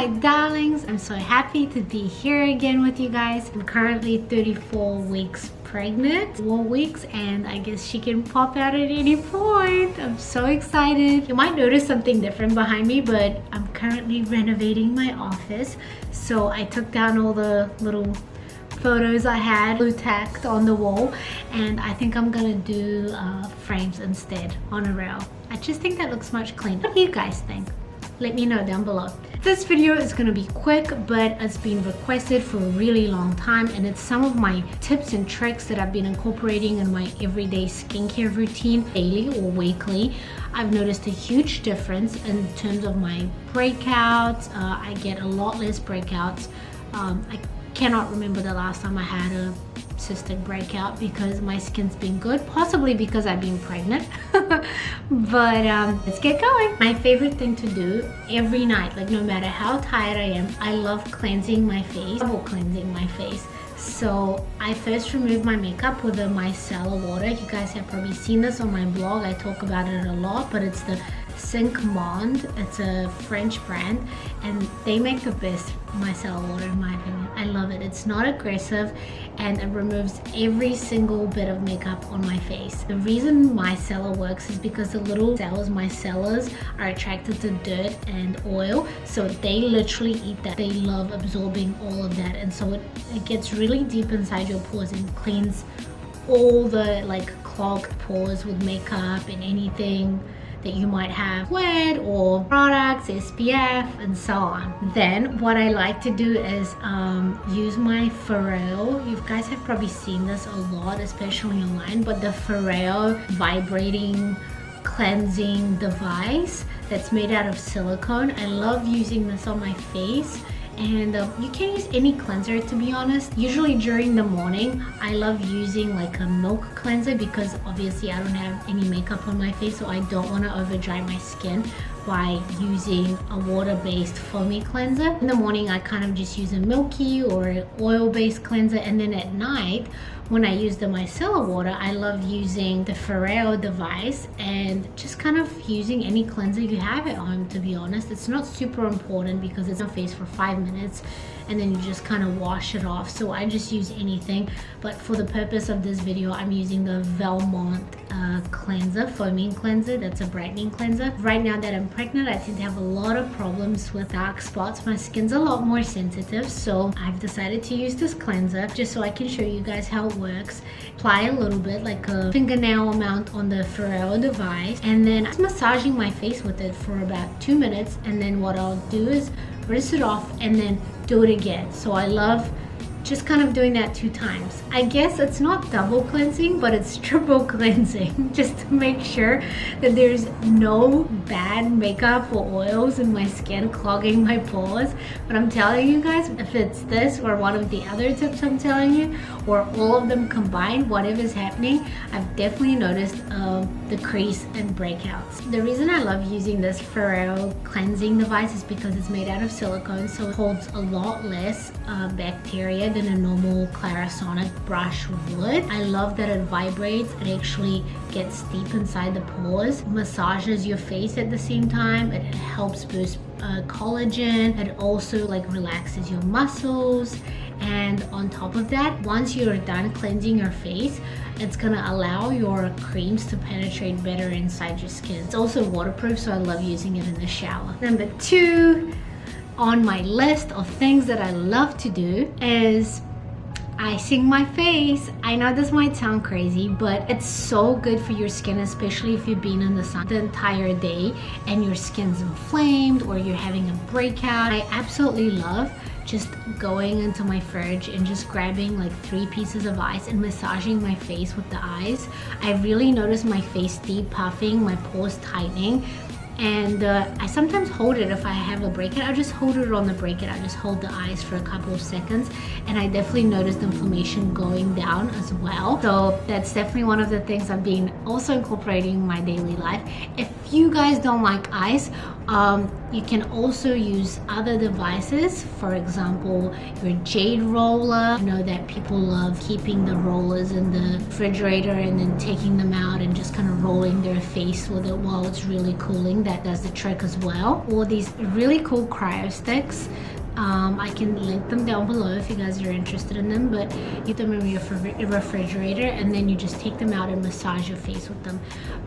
my darlings, I'm so happy to be here again with you guys. I'm currently 34 weeks pregnant, 4 weeks, and I guess she can pop out at any point. I'm so excited. You might notice something different behind me, but I'm currently renovating my office, so I took down all the little photos I had blue tacked on the wall, and I think I'm gonna do frames instead on a rail. I just think that looks much cleaner. What do you guys think? Let me know down below. This video is going to be quick, but it's been requested for a really long time, and it's some of my tips and tricks that I've been incorporating in my everyday skincare routine, daily or weekly. I've noticed a huge difference in terms of my breakouts. I get a lot less breakouts. I cannot remember the last time I had a cystic breakout because my skin's been good, possibly because I've been pregnant. But let's get going. My favorite thing to do every night, like no matter how tired I am, I love cleansing my face, double cleansing my face. So I first remove my makeup with the Micellar water. You guys have probably seen this on my blog. I talk about it a lot, but it's the Cinq. It's a French brand, and they make the best micellar water in my opinion. I love it. It's not aggressive, and it removes every single bit of makeup on my face. The reason micellar works is because the little cells, micellars, are attracted to dirt and oil, so they literally eat that. They love absorbing all of that, and so it gets really deep inside your pores and cleans all the like clogged pores with makeup and anything that you might have wet or products, SPF, and so on. Then what I like to do is use my Foreo. You guys have probably seen this a lot, especially online, but the Foreo vibrating cleansing device that's made out of silicone. I love using this on my face. And you can use any cleanser, to be honest. Usually during the morning I love using like a milk cleanser because obviously I don't have any makeup on my face, so I don't want to over dry my skin by using a water-based foamy cleanser. In the morning I kind of just use a milky or oil-based cleanser, and then at night when I use the micellar water, I love using the Foreo device and just kind of using any cleanser you have at home, to be honest. It's not super important because it's on face for 5 minutes and then you just kind of wash it off, so I just use anything. But for the purpose of this video, I'm using the Valmont cleanser, foaming cleanser. That's a brightening cleanser. Right now that I'm pregnant, I tend to have a lot of problems with dark spots. My skin's a lot more sensitive, so I've decided to use this cleanser just so I can show you guys how it works. Apply a little bit, like a fingernail amount on the Foreo device, and then I'm massaging my face with it for about 2 minutes, and then what I'll do is rinse it off and then do it again. So I love just kind of doing that 2 times. I guess it's not double cleansing, but it's triple cleansing just to make sure that there's no bad makeup or oils in my skin clogging my pores. But I'm telling you guys, if it's this or one of the other tips I'm telling you, or all of them combined, whatever's happening, I've definitely noticed the crease and breakouts. The reason I love using this Foreo cleansing device is because it's made out of silicone, so it holds a lot less bacteria than a normal Clarisonic brush would. I love that it vibrates. It actually gets deep inside the pores, massages your face at the same time. It helps boost collagen. It also like relaxes your muscles. And on top of that, once you're done cleansing your face, it's gonna allow your creams to penetrate better inside your skin. It's also waterproof, so I love using it in the shower. Number 2 on my list of things that I love to do is icing my face. I know this might sound crazy, but it's so good for your skin, especially if you've been in the sun the entire day and your skin's inflamed or you're having a breakout. I absolutely love just going into my fridge and just grabbing like 3 pieces of ice and massaging my face with the ice. I really notice my face depuffing, my pores tightening, and I sometimes hold it if I have a breakout. I just hold it on the breakout. I just hold the ice for a couple of seconds, and I definitely noticed the inflammation going down as well. So that's definitely one of the things I've been also incorporating in my daily life. If you guys don't like ice, you can also use other devices. For example, your Jade roller. I know that people love keeping the rollers in the refrigerator and then taking them out and just kind of rolling their face with it while it's really cooling. that does the trick as well. Or these really cool Cryo-Sticks. I can link them down below if you guys are interested in them, but you put them in your refrigerator and then you just take them out and massage your face with them.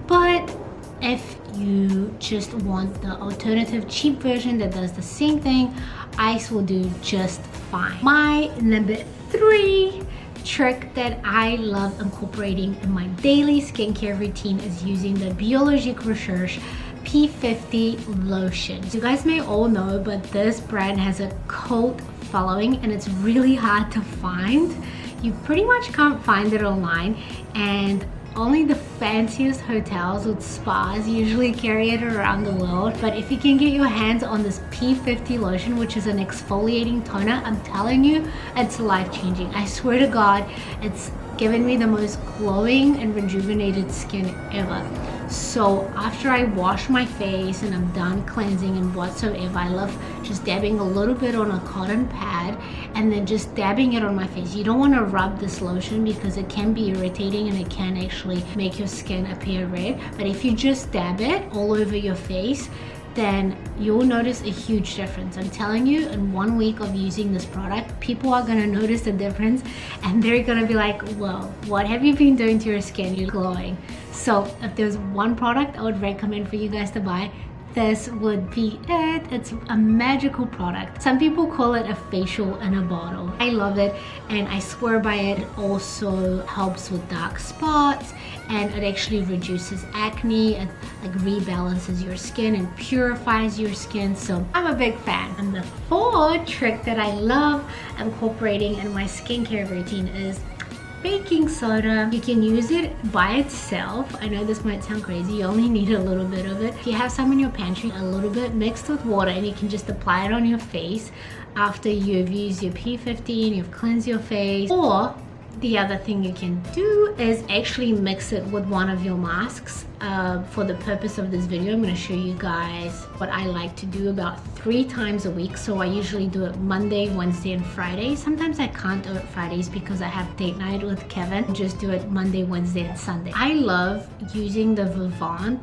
But if you just want the alternative cheap version that does the same thing, ice will do just fine. My number 3 trick that I love incorporating in my daily skincare routine is using the Biologique Recherche P50 lotion. You guys may all know, but this brand has a cult following and it's really hard to find. You pretty much can't find it online, and only the fanciest hotels with spas usually carry it around the world. But if you can get your hands on this P50 lotion, which is an exfoliating toner, I'm telling you, it's life-changing. I swear to God, it's given me the most glowing and rejuvenated skin ever. So after I wash my face and I'm done cleansing and whatsoever, I love just dabbing a little bit on a cotton pad and then just dabbing it on my face. You don't want to rub this lotion because it can be irritating and it can actually make your skin appear red. But if you just dab it all over your face, then you'll notice a huge difference. I'm telling you, in 1 week of using this product, people are gonna notice the difference and they're gonna be like, whoa, what have you been doing to your skin? You're glowing. So if there's one product I would recommend for you guys to buy, this would be it. It's a magical product. Some people call it a facial in a bottle. I love it and I swear by it. It also helps with dark spots and it actually reduces acne. It like rebalances your skin and purifies your skin. So I'm a big fan. And the 4th trick that I love incorporating in my skincare routine is baking soda. You can use it by itself. I know this might sound crazy, you only need a little bit of it. If you have some in your pantry, a little bit mixed with water, and you can just apply it on your face after you've used your P50 and you've cleansed your face. Or the other thing you can do is actually mix it with one of your masks. For the purpose of this video, I'm going to show you guys what I like to do about 3 times a week. So I usually do it Monday, Wednesday, and Friday. Sometimes I can't do it Fridays because I have date night with Kevin. Just do it Monday, Wednesday, and Sunday. I love using the Vivant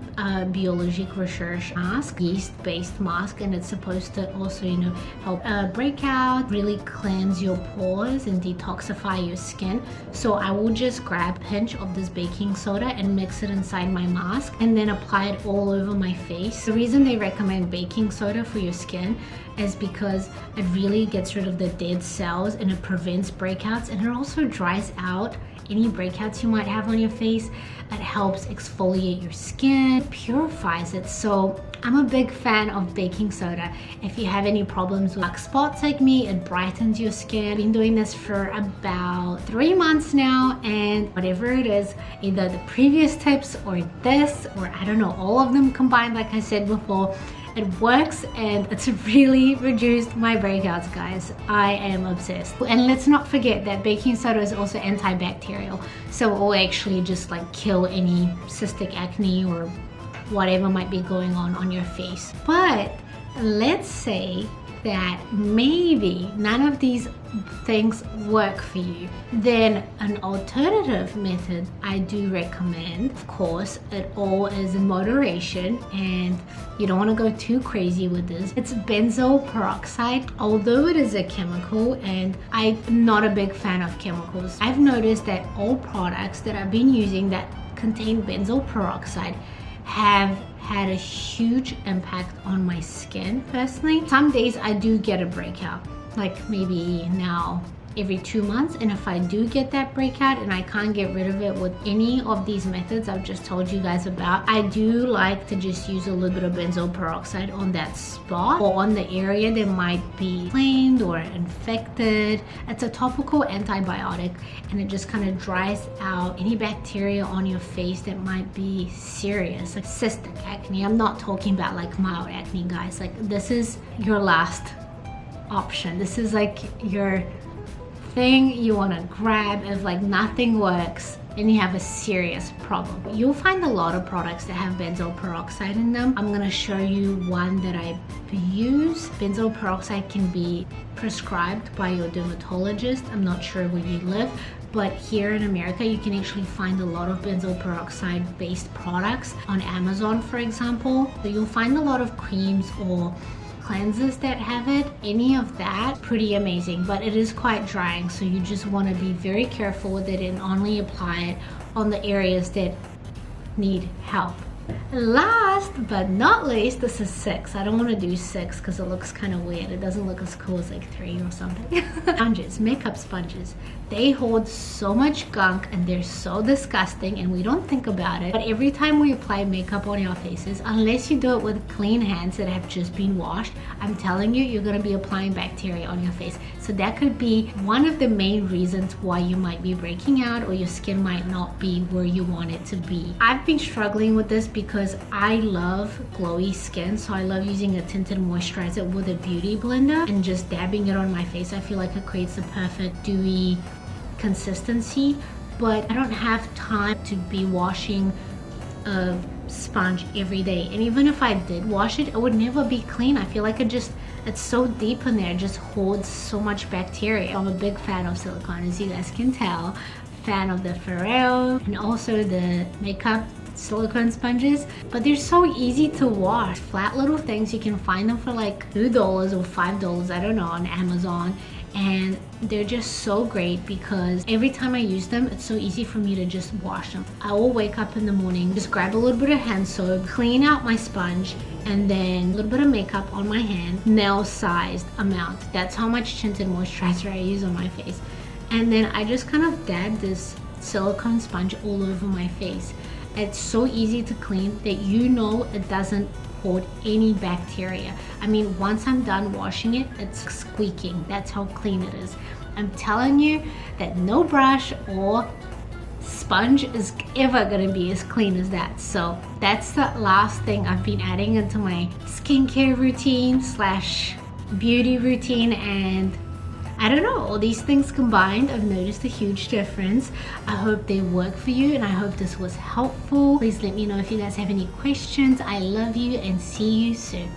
Biologique Recherche mask, yeast-based mask, and it's supposed to also, you know, help break out, really cleanse your pores and detoxify your skin. So I will just grab a pinch of this baking soda and mix it inside my mask and then apply it all over my face. The reason they recommend baking soda for your skin is because it really gets rid of the dead cells and it prevents breakouts, and it also dries out any breakouts you might have on your face. It helps exfoliate your skin, purifies it. So I'm a big fan of baking soda. If you have any problems with dark spots like me, it brightens your skin. I've been doing this for about 3 months now, and whatever it is, either the previous tips or this, or I don't know, all of them combined, like I said before, it works and it's really reduced my breakouts, guys. I am obsessed. And let's not forget that baking soda is also antibacterial, so it will actually just like kill any cystic acne or whatever might be going on your face. But let's say that maybe none of these things work for you, then an alternative method I do recommend. Of course, it all is in moderation and you don't want to go too crazy with this. It's benzoyl peroxide. Although it is a chemical and I'm not a big fan of chemicals, I've noticed that all products that I've been using that contain benzoyl peroxide have had a huge impact on my skin personally. Some days I do get a breakout, like maybe now every 2 months, and if I do get that breakout and I can't get rid of it with any of these methods I've just told you guys about, I do like to just use a little bit of benzoyl peroxide on that spot or on the area that might be inflamed or infected. It's a topical antibiotic and it just kind of dries out any bacteria on your face that might be serious, like cystic acne. I'm not talking about like mild acne, guys. Like, this is your last option. This is like your thing you want to grab if like nothing works and you have a serious problem. You'll find a lot of products that have benzoyl peroxide in them. I'm going to show you one that I use. Benzoyl peroxide can be prescribed by your dermatologist. I'm not sure where you live, but here in America you can actually find a lot of benzoyl peroxide based products on Amazon, for example. So you'll find a lot of creams or cleansers that have it. Any of that, pretty amazing, but it is quite drying, so you just want to be very careful with it and only apply it on the areas that need help. Last but not least, this is 6. I don't want to do 6 because it looks kind of weird. It doesn't look as cool as like 3 or something. Sponges, makeup sponges. They hold so much gunk and they're so disgusting and we don't think about it. But every time we apply makeup on our faces, unless you do it with clean hands that have just been washed, I'm telling you, you're going to be applying bacteria on your face. So that could be one of the main reasons why you might be breaking out or your skin might not be where you want it to be. I've been struggling with this because I love glowy skin, so I love using a tinted moisturizer with a beauty blender and just dabbing it on my face. I feel like it creates the perfect dewy consistency, but I don't have time to be washing a sponge every day, and even if I did wash it, it would never be clean. I feel like it's so deep in there, it just holds so much bacteria. I'm a big fan of silicone, as you guys can tell. Fan of the Foreo and also the makeup silicone sponges, but they're so easy to wash. Flat little things, you can find them for like $2 or $5, I don't know, on Amazon, and they're just so great because every time I use them, it's so easy for me to just wash them. I will wake up in the morning, just grab a little bit of hand soap, clean out my sponge, and then a little bit of makeup on my hand, nail sized amount. That's how much tinted moisturizer I use on my face. And then I just kind of dab this silicone sponge all over my face. It's so easy to clean that you know it doesn't hold any bacteria. I mean, once I'm done washing it, it's squeaking. That's how clean it is. I'm telling you that no brush or sponge is ever gonna be as clean as that. So that's the last thing I've been adding into my skincare routine slash beauty routine, and I don't know, all these things combined, I've noticed a huge difference. I hope they work for you and I hope this was helpful. Please let me know if you guys have any questions. I love you and see you soon.